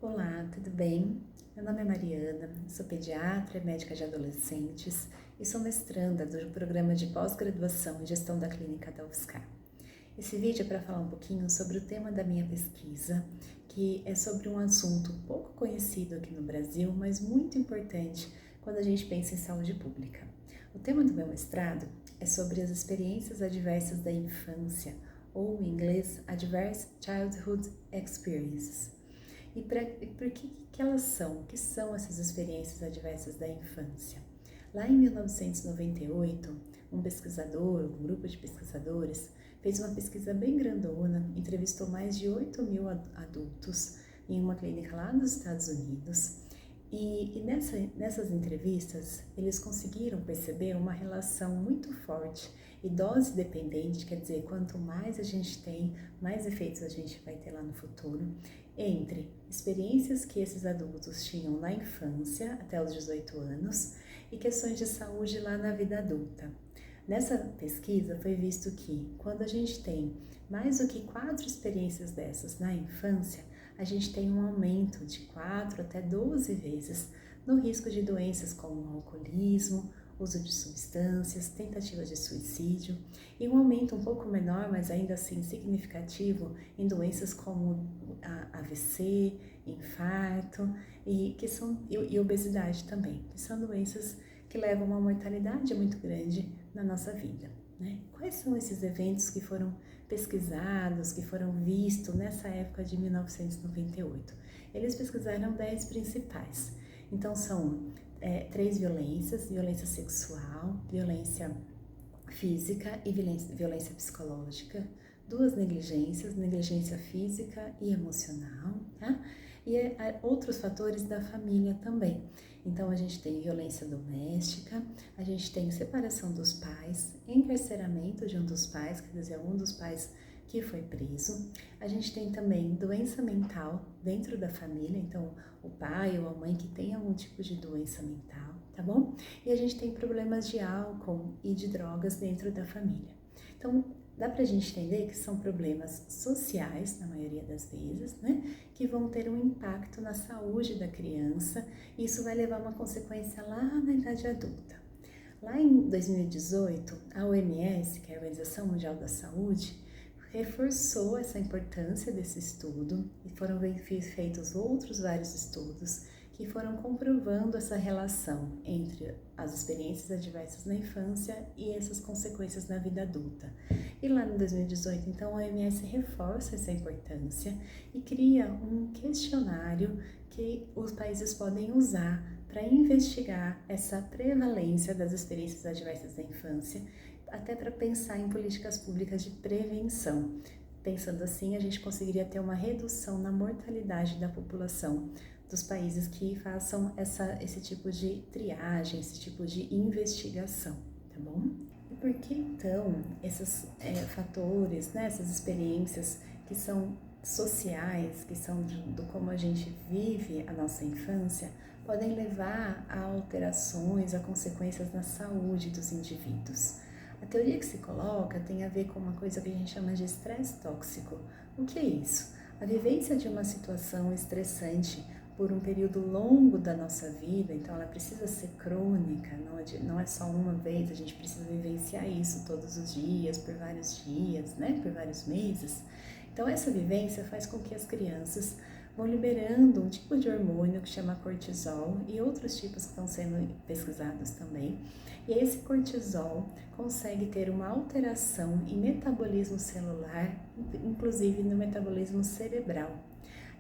Olá, tudo bem? Meu nome é Mariana, sou pediatra e médica de adolescentes e sou mestranda do programa de pós-graduação em gestão da clínica da UFSCar. Esse vídeo é para falar um pouquinho sobre o tema da minha pesquisa, que é sobre um assunto pouco conhecido aqui no Brasil, mas muito importante quando a gente pensa em saúde pública. O tema do meu mestrado é sobre as experiências adversas da infância, ou em inglês, Adverse Childhood Experiences. E por que elas são? O que são essas experiências adversas da infância? Lá em 1998, um pesquisador, um grupo de pesquisadores, fez uma pesquisa bem grandona, entrevistou mais de 8 mil adultos em uma clínica lá nos Estados Unidos. Nessas entrevistas, eles conseguiram perceber uma relação muito forte e dose dependente, quer dizer, quanto mais a gente tem, mais efeitos a gente vai ter lá no futuro, entre experiências que esses adultos tinham na infância, até os 18 anos, e questões de saúde lá na vida adulta. Nessa pesquisa foi visto que, quando a gente tem mais do que 4 experiências dessas na infância, a gente tem um aumento de 4 até 12 vezes no risco de doenças como alcoolismo, uso de substâncias, tentativa de suicídio e um aumento um pouco menor, mas ainda assim significativo, em doenças como AVC, infarto e obesidade também, que são doenças que levam a uma mortalidade muito grande na nossa vida, né? Quais são esses eventos que foram pesquisados, que foram vistos nessa época de 1998? Eles pesquisaram 10 principais. Então são 3 violências: violência sexual, violência física e violência psicológica, 2 negligências, negligência física e emocional, tá? E outros fatores da família também. Então a gente tem violência doméstica, a gente tem separação dos pais, encarceramento de um dos pais, quer dizer, um dos pais que foi preso. A gente tem também doença mental dentro da família, então o pai ou a mãe que tem algum tipo de doença mental, tá bom? E a gente tem problemas de álcool e de drogas dentro da família. Então, dá pra gente entender que são problemas sociais, na maioria das vezes, né? Que vão ter um impacto na saúde da criança e isso vai levar a uma consequência lá na idade adulta. Lá em 2018, a OMS, que é a Organização Mundial da Saúde, reforçou essa importância desse estudo e foram feitos outros vários estudos que foram comprovando essa relação entre as experiências adversas na infância e essas consequências na vida adulta. E lá em 2018, então, a OMS reforça essa importância e cria um questionário que os países podem usar para investigar essa prevalência das experiências adversas da infância, até para pensar em políticas públicas de prevenção. Pensando assim, a gente conseguiria ter uma redução na mortalidade da população dos países que façam esse tipo de triagem, esse tipo de investigação, tá bom? E por que então esses fatores, né, essas experiências que são sociais, que são do como a gente vive a nossa infância, podem levar a alterações, a consequências na saúde dos indivíduos? A teoria que se coloca tem a ver com uma coisa que a gente chama de estresse tóxico. O que é isso? A vivência de uma situação estressante por um período longo da nossa vida, então ela precisa ser crônica, não é só uma vez, a gente precisa vivenciar isso todos os dias, por vários dias, né, por vários meses. Então essa vivência faz com que as crianças vão liberando um tipo de hormônio que chama cortisol e outros tipos que estão sendo pesquisados também. E esse cortisol consegue ter uma alteração em metabolismo celular, inclusive no metabolismo cerebral.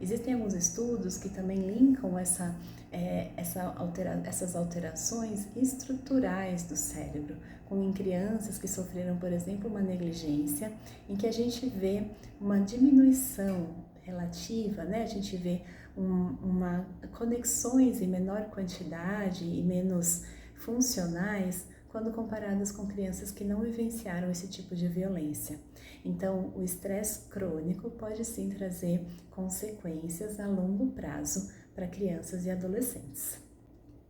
Existem alguns estudos que também linkam essas alterações estruturais do cérebro, como em crianças que sofreram, por exemplo, uma negligência, em que a gente vê uma diminuição relativa, né? A gente vê uma conexões em menor quantidade e menos funcionais quando comparadas com crianças que não vivenciaram esse tipo de violência. Então, o estresse crônico pode sim trazer consequências a longo prazo para crianças e adolescentes.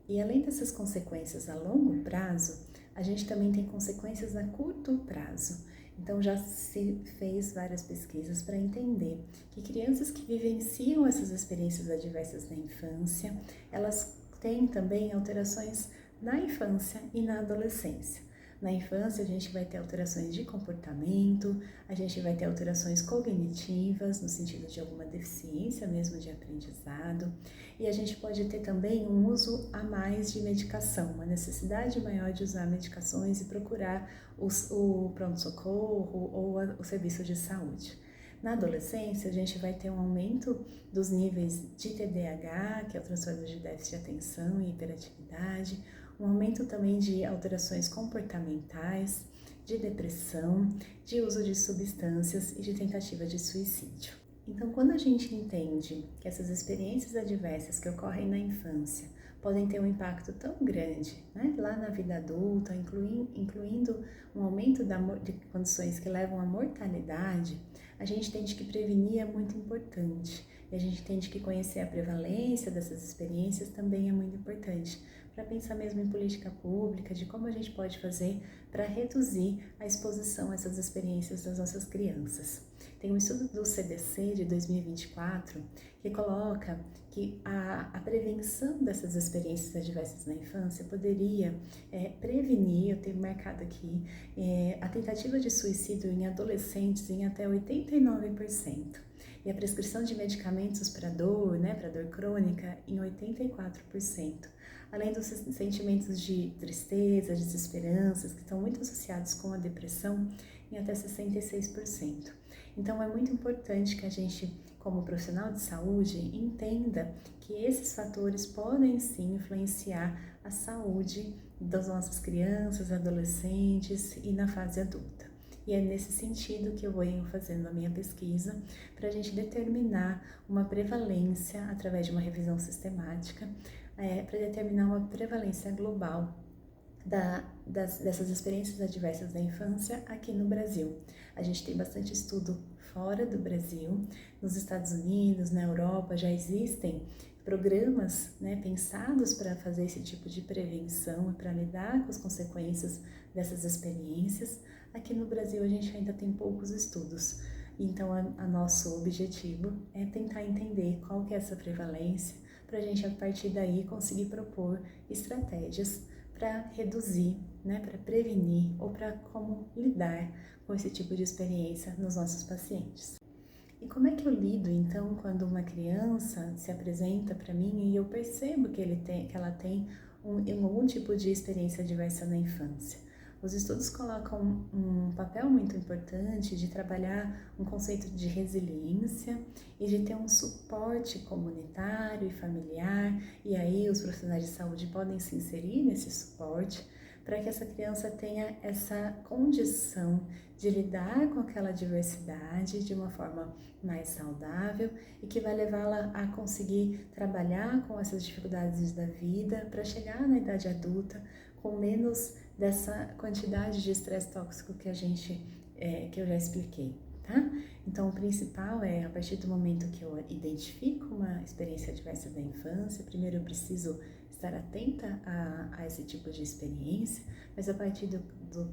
E além dessas consequências a longo prazo, a gente também tem consequências a curto prazo. Então já se fez várias pesquisas para entender que crianças que vivenciam essas experiências adversas na infância, elas têm também alterações na infância e na adolescência. Na infância, a gente vai ter alterações de comportamento, a gente vai ter alterações cognitivas, no sentido de alguma deficiência mesmo de aprendizado, e a gente pode ter também um uso a mais de medicação, uma necessidade maior de usar medicações e procurar o pronto-socorro ou o serviço de saúde. Na adolescência, a gente vai ter um aumento dos níveis de TDAH, que é o transtorno de déficit de atenção e hiperatividade, um aumento também de alterações comportamentais, de depressão, de uso de substâncias e de tentativa de suicídio. Então, quando a gente entende que essas experiências adversas que ocorrem na infância podem ter um impacto tão grande, né, lá na vida adulta, incluindo um aumento de condições que levam à mortalidade, a gente entende que prevenir é muito importante. E a gente entende que conhecer a prevalência dessas experiências também é muito importante, para pensar mesmo em política pública, de como a gente pode fazer para reduzir a exposição a essas experiências das nossas crianças. Tem um estudo do CDC de 2024 que coloca que a prevenção dessas experiências adversas na infância poderia prevenir, eu tenho marcado aqui, a tentativa de suicídio em adolescentes em até 89%. E a prescrição de medicamentos para dor, para dor crônica, em 84%. Além dos sentimentos de tristeza, desesperanças, que estão muito associados com a depressão, em até 66%. Então, é muito importante que a gente, como profissional de saúde, entenda que esses fatores podem sim influenciar a saúde das nossas crianças, adolescentes e na fase adulta. E é nesse sentido que eu venho fazendo a minha pesquisa para a gente determinar uma prevalência através de uma revisão sistemática, para determinar uma prevalência global dessas experiências adversas da infância aqui no Brasil. A gente tem bastante estudo fora do Brasil, nos Estados Unidos, na Europa, já existem programas pensados para fazer esse tipo de prevenção, para lidar com as consequências dessas experiências. Aqui no Brasil a gente ainda tem poucos estudos, então a nosso objetivo é tentar entender qual que é essa prevalência, para a gente a partir daí conseguir propor estratégias para reduzir, para prevenir ou para como lidar com esse tipo de experiência nos nossos pacientes. E como é que eu lido então quando uma criança se apresenta para mim e eu percebo que ela tem algum tipo de experiência adversa na infância? Os estudos colocam um papel muito importante de trabalhar um conceito de resiliência e de ter um suporte comunitário e familiar, e aí os profissionais de saúde podem se inserir nesse suporte para que essa criança tenha essa condição de lidar com aquela diversidade de uma forma mais saudável e que vai levá-la a conseguir trabalhar com essas dificuldades da vida para chegar na idade adulta com menos dessa quantidade de estresse tóxico que eu já expliquei, tá? Então, o principal é, a partir do momento que eu identifico uma experiência adversa da infância, primeiro eu preciso estar atenta a esse tipo de experiência, mas a partir do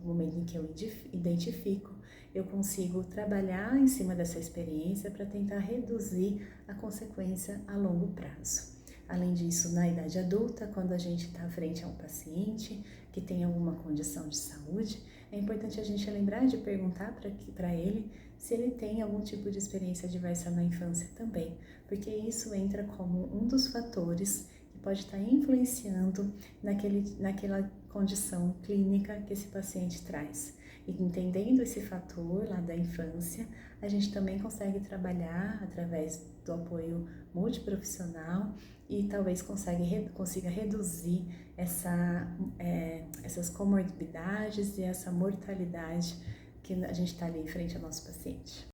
momento em que eu identifico, eu consigo trabalhar em cima dessa experiência para tentar reduzir a consequência a longo prazo. Além disso, na idade adulta, quando a gente está frente a um paciente que tem alguma condição de saúde, é importante a gente lembrar de perguntar para ele se ele tem algum tipo de experiência adversa na infância também, porque isso entra como um dos fatores que pode estar influenciando naquela condição clínica que esse paciente traz. E entendendo esse fator lá da infância, a gente também consegue trabalhar através do apoio multiprofissional e talvez consiga reduzir essas comorbidades e essa mortalidade que a gente está ali em frente ao nosso paciente.